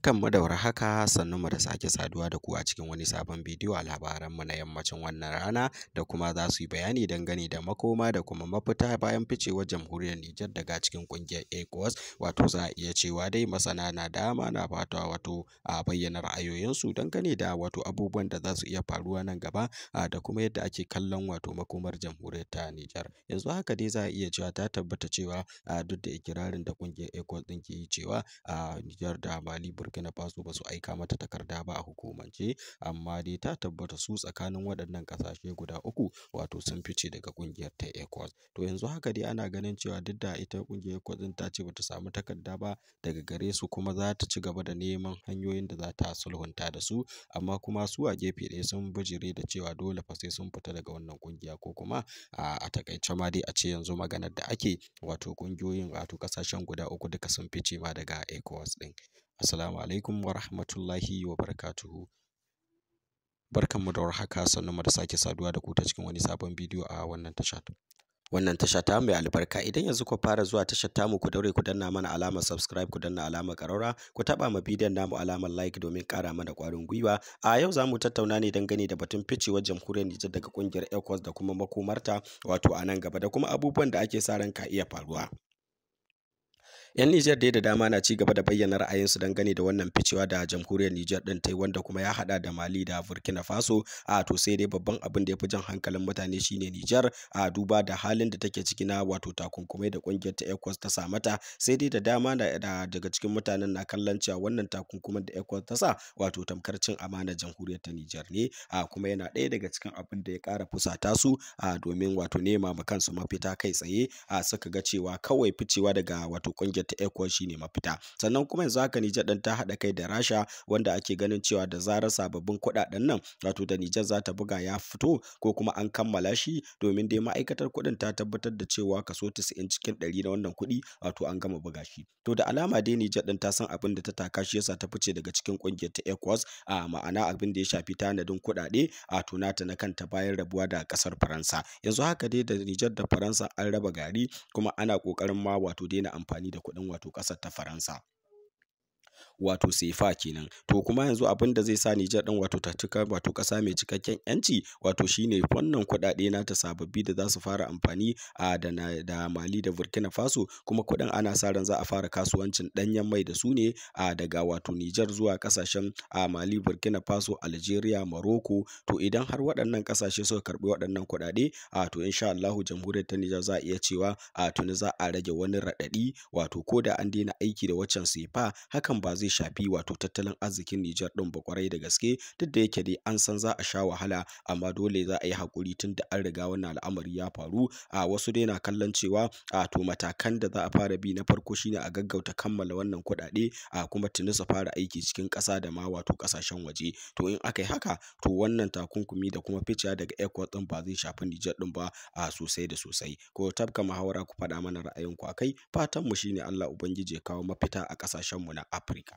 Barkanmu da warhaka, sannunmu da sake saduwa da ku a cikin wani sabon bidiyo a labaranmu na yammacin wannan rana da kuma za su yi bayani dangane da makoma da kuma mafita bayan ficewar jamhuriyar Niger daga cikin ƙungiyar Ecowas. Wato za a iya cewa dai masana na dama na fata wato a bayyana ra'ayoyinsu dangane da wato abubuwan da za su iya faruwa nan gaba da kuma yadda ake kallon wato makomar jamhuriyar ta Niger. Yanzu haka dai za a iya cewa ta tabbata cewa duk da ikirarin da ƙungiyar Ecowas ɗin ke yi cewa Niger da Mali, Burkina Faso ba su aika mata takarda ba a hukumance, amma dai ta tabbata su tsakanin waɗannan ƙasashe guda uku wato sun fice daga ƙungiyar ta Ecowas. To yanzu haka dai ana ganin cewa duk da ita ƙungiyar Ecowas ɗin ta ce bata samu takarda ba daga gare su, kuma za ta ci gaba da neman hanyoyin da za ta sulhunta da su, amma kuma su a gefe ɗaya sun bijire da cewa dole fa sai sun fita daga wannan ƙungiya, ko kuma a takaice ma dai a ce yanzu maganar da ake wato ƙungiyoyin wato ƙasashen guda uku duka sun fice ma daga Ecowas ɗin. Assalamu alaikum wa rahmatullahi wa barakatuhu. Barkanmu da warhaka, sannunmu da sake saduwa da ku ta cikin wani sabon bidiyo a wannan tasha ta mai albarka. Idan yanzu ku fara zuwa tashar tamu, ku daure ku danna mana alamar subscribe, ku danna alamar ƙararrawa, ku taɓa ma bidiyon namu alamar like domin ƙara mana ƙwarin gwiwa. A yau za mu tattauna ne dangane da batun ficewar jamhuriyar Niger daga ƙungiyar Ecowas da kuma makomarta wato a nan gaba, da kuma abubuwan da ake sa ran ka iya faruwa. 'Yan Niger dai da dama na ci gaba da bayyana ra'ayinsu dangane da wannan ficewa da jamhuriyar Niger ɗin ta yi, wanda kuma ya haɗa da Mali da Burkina Faso. To sai dai babban abin da ya fi jan hankalin mutane shine Niger, duba da halin da take ciki na wato takunkumai da ƙungiyar ta Ecowas ta sa mata. Sai dai da dama daga cikin mutanen na kallon cewa wannan takunkuman da Ecowas ta sa wato tamkar cin amanar jamhuriyar ta Niger ne, kuma yana ɗaya daga cikin abin da ya ƙara fusata su, domin wato nema ma kansu mafita kai tsaye. Suka ga cewa kawai ficewa daga wato ƙungiyar ta Ecowas shine mafita. Sannan kuma yanzu haka Niger ɗin ta haɗa kai da Rasha, wanda ake ganin cewa da zarar sababbin kuɗaɗen nan wato da Niger za ta buga ya fito, ko kuma an kammala shi, domin dai ma'aikatar kuɗin ta tabbatar da cewa kaso 90 cikin 100 na wannan kuɗi wato an gama buga shi. To da alama dai Niger ɗin ta san abin da ta taka, shi yasa ta fice daga cikin ƙungiyar ta Ecowas, ma'ana abin da ya shafi tanadin kuɗaɗe to nata na kanta bayan rabuwa da ƙasar Faransa. Yanzu haka dai da Niger da Faransa an raba gari, kuma ana ƙoƙarin ma wato daina amfani da kuɗin wato ƙasar ta Faransa, wato sefa kenan. To kuma yanzu abin da zai sa Niger ɗin wato ta cika wato ƙasa mai cikakken yanci wato shine wannan kuɗaɗe nata sababbi da za su fara amfani da Mali da Burkina Faso, kuma kuɗin ana sa ran za a fara kasuwancin ɗanyen mai da su ne daga wato Niger zuwa ƙasashen Mali, Burkina Faso, Algeria, Morocco. To idan har waɗannan ƙasashe suka karɓi waɗannan kuɗaɗe to insha Allahu jamhuriyar ta Niger za a iya cewa tuni za a rage wani raɗaɗi, wato ko da an daina aiki da waccan sefa hakan ba zai shafi wato tattalin arzikin Niger ɗin ba kwarai da gaske, duk da yake dai an san za a sha wahala, amma dole za a yi haƙuri tun da an riga wannan al'amari ya faru. Wasu dai na kallon cewa to matakan da za a fara bi na farko shine a gaggauta kammala wannan kuɗaɗe, kuma tuni su fara aiki cikin ƙasa da ma wato ƙasashen waje. To in aka yi haka, to wannan takunkumi da kuma ficewa daga Ecowas ɗin ba zai shafi Niger ɗin ba sosai da sosai. Ko tabka muhawara, ku faɗa mana ra'ayinku akai. Fatanmu shine Allah Ubangiji ya kawo mafita a ƙasashenmu na Afirka.